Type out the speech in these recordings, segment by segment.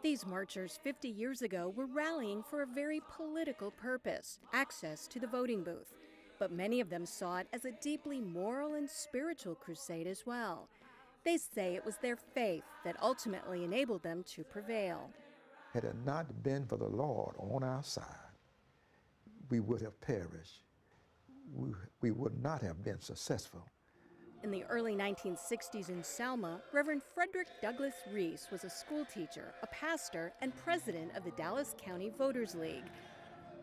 These marchers 50 years ago were rallying for a very political purpose, access to the voting booth. But many of them saw it as a deeply moral and spiritual crusade as well. They say it was their faith that ultimately enabled them to prevail. Had it not been for the Lord on our side, we would have perished. We would not have been successful. In the early 1960s in Selma, Reverend Frederick Douglass Reese was a school teacher, a pastor, and president of the Dallas County Voters League.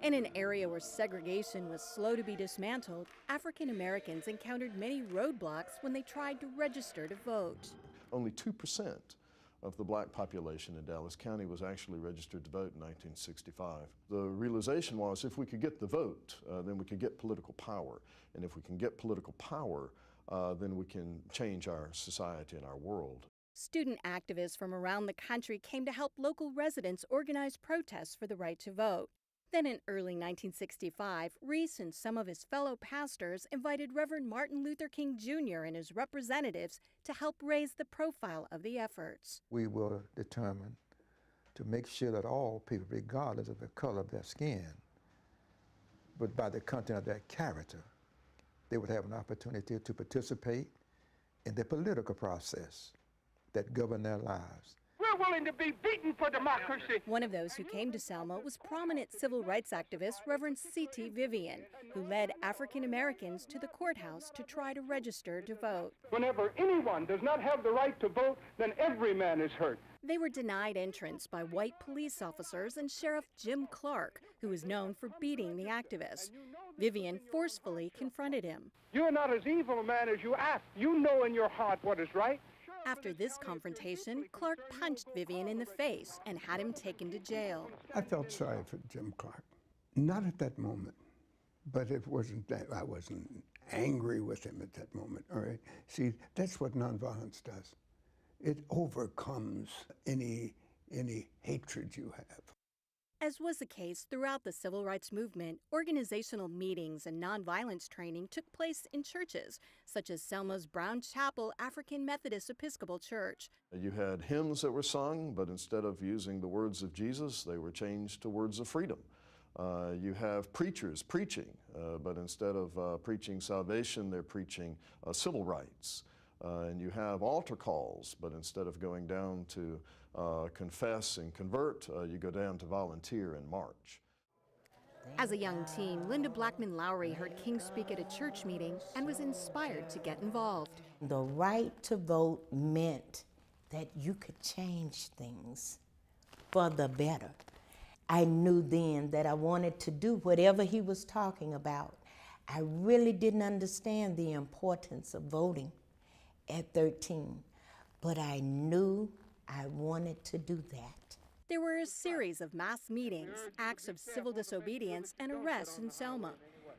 In an area where segregation was slow to be dismantled, African Americans encountered many roadblocks when they tried to register to vote. Only 2% of the black population in Dallas County was actually registered to vote in 1965. The realization was if we could get the vote, then we could get political power. And if we can get political power, then we can change our society and our world. Student activists from around the country came to help local residents organize protests for the right to vote. Then in early 1965, Reese and some of his fellow pastors invited Reverend Martin Luther King Jr. and his representatives to help raise the profile of the efforts. We were determined to make sure that all people, regardless of the color of their skin, but by the content of their character, they would have an opportunity to participate in the political process that governed their lives. We're willing to be beaten for democracy. One of those who came to Selma was prominent civil rights activist Reverend C.T. Vivian, who led African Americans to the courthouse to try to register to vote. Whenever anyone does not have the right to vote, then every man is hurt. They were denied entrance by white police officers and Sheriff Jim Clark, who was known for beating the activist. Vivian forcefully confronted him. You're not as evil a man as you act. You know in your heart what is right. After this confrontation, Clark punched Vivian in the face and had him taken to jail. I felt sorry for Jim Clark. Not at that moment, but it wasn't that I wasn't angry with him at that moment. All right. See, that's what nonviolence does. It overcomes any hatred you have. As was the case throughout the civil rights movement, organizational meetings and nonviolence training took place in churches, such as Selma's Brown Chapel African Methodist Episcopal Church. You had hymns that were sung, but instead of using the words of Jesus, they were changed to words of freedom. You have preachers preaching, but instead of preaching salvation, they're preaching civil rights. And you have altar calls, but instead of going down to confess and convert, you go down to volunteer and march. As a young teen, Linda Blackman Lowry heard King speak at a church meeting and was inspired to get involved. The right to vote meant that you could change things for the better. I knew then that I wanted to do whatever he was talking about. I really didn't understand the importance of voting at 13, but I knew I wanted to do that. There were a series of mass meetings, acts of civil disobedience, and arrests in Selma.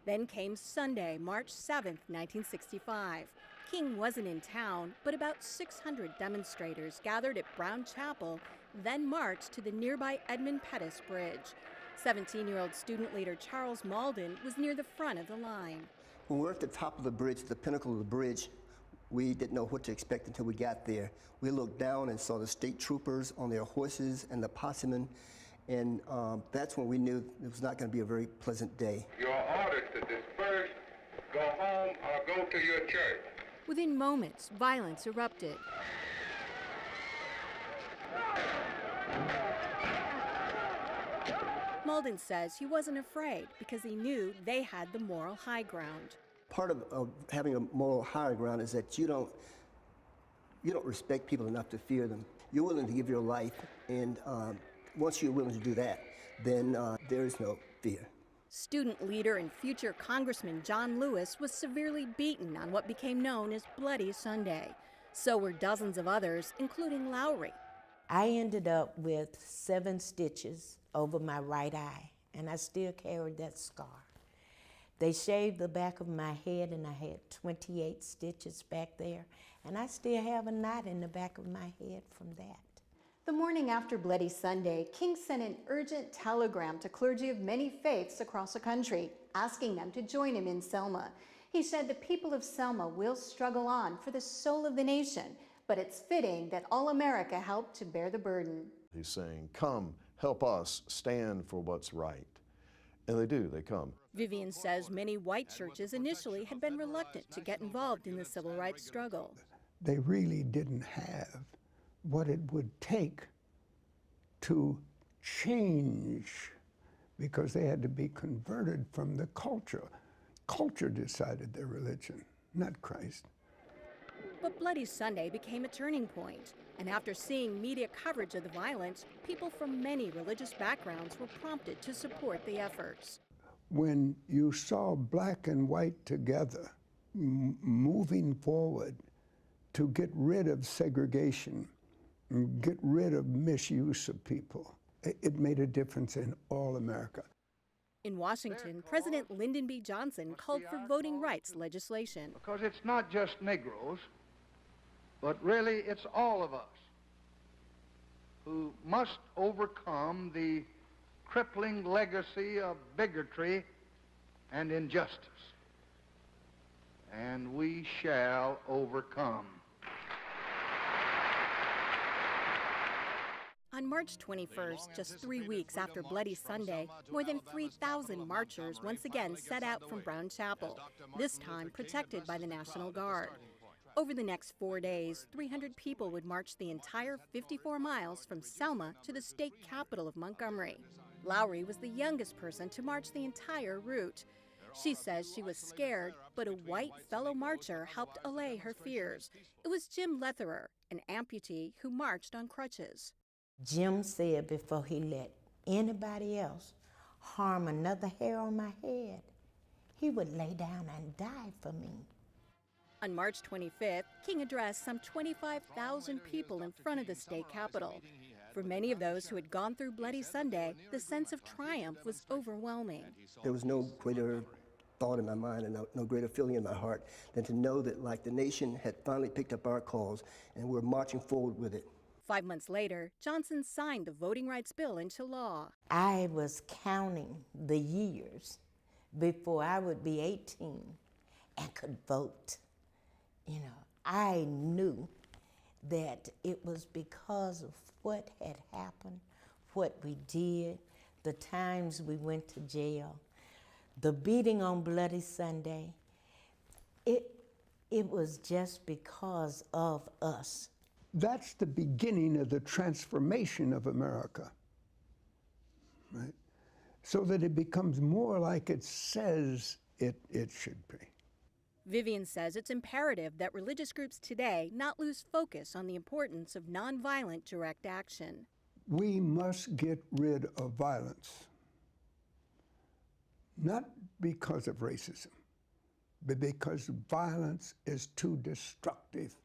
Then came Sunday, March 7, 1965. King wasn't in town, but about 600 demonstrators gathered at Brown Chapel, then marched to the nearby Edmund Pettus Bridge. 17-year-old student leader Charles Malden was near the front of the line. When we were at the top of the bridge, the pinnacle of the bridge, we didn't know what to expect until we got there. We looked down and saw the state troopers on their horses and the possemen, and that's when we knew it was not going to be a very pleasant day. You are ordered to disperse, go home, or go to your church. Within moments, violence erupted. Malden says he wasn't afraid because he knew they had the moral high ground. Part of having a moral high ground is that you don't respect people enough to fear them. You're willing to give your life, and once you're willing to do that, then there is no fear. Student leader and future Congressman John Lewis was severely beaten on what became known as Bloody Sunday. So were dozens of others, including Lowry. I ended up with 7 stitches over my right eye, and I still carried that scar. They shaved the back of my head, and I had 28 stitches back there, and I still have a knot in the back of my head from that. The morning after Bloody Sunday, King sent an urgent telegram to clergy of many faiths across the country, asking them to join him in Selma. He said the people of Selma will struggle on for the soul of the nation, but it's fitting that all America help to bear the burden. He's saying, come, help us stand for what's right. And they do, they come. Vivian says many white churches initially had been reluctant to get involved in the civil rights struggle. They really didn't have what it would take to change, because they had to be converted from the culture. Culture decided their religion, not Christ. But Bloody Sunday became a turning point, and after seeing media coverage of the violence, people from many religious backgrounds were prompted to support the efforts. When you saw black and white together, moving forward to get rid of segregation, get rid of misuse of people, it made a difference in all America. In Washington, President Lyndon B. Johnson called for voting rights legislation. Because it's not just Negroes, but really it's all of us who must overcome the crippling legacy of bigotry and injustice. And we shall overcome. On March 21st, just 3 weeks after Bloody Sunday, more than 3,000 marchers once again set out from Brown Chapel, this time protected by the National Guard. Over the next 4 days, 300 people would march the entire 54 miles from Selma to the state capital of Montgomery. Lowry was the youngest person to march the entire route. She says she was scared, but a white fellow marcher helped allay her fears. It was Jim Letherer, an amputee who marched on crutches. Jim said before he let anybody else harm another hair on my head, he would lay down and die for me. On March 25th, King addressed some 25,000 people in front of the state capitol. For many of those who had gone through Bloody Sunday, the sense of triumph was overwhelming. There was no greater thought in my mind and no greater feeling in my heart than to know that, like, the nation had finally picked up our cause and we're marching forward with it. 5 months later, Johnson signed the voting rights bill into law. I was counting the years before I would be 18 and could vote. You know, I knew that it was because of what had happened, what we did, the times we went to jail, the beating on Bloody Sunday. It was just because of us. That's the beginning of the transformation of America, right? So that it becomes more like it says it should be. Vivian says it's imperative that religious groups today not lose focus on the importance of nonviolent direct action. We must get rid of violence, not because of racism, but because violence is too destructive.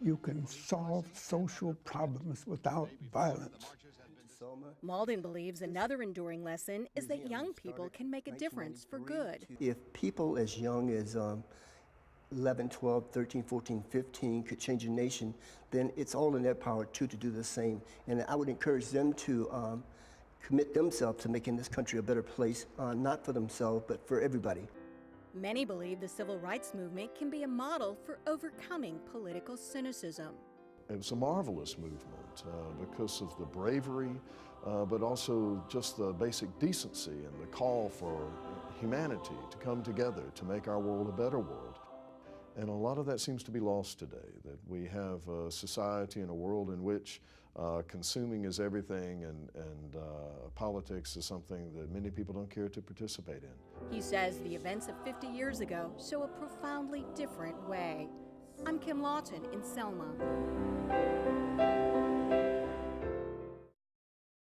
You can solve social problems without violence. Malden believes another enduring lesson is that young people can make a difference for good. If people as young as 11, 12, 13, 14, 15 could change a nation, then it's all in their power too to do the same. And I would encourage them to commit themselves to making this country a better place, not for themselves, but for everybody. Many believe the civil rights movement can be a model for overcoming political cynicism. It was a marvelous movement because of the bravery, but also just the basic decency and the call for humanity to come together to make our world a better world. And a lot of that seems to be lost today, that we have a society and a world in which consuming is everything and politics is something that many people don't care to participate in. He says the events of 50 years ago show a profoundly different way. I'm Kim Lawton in Selma.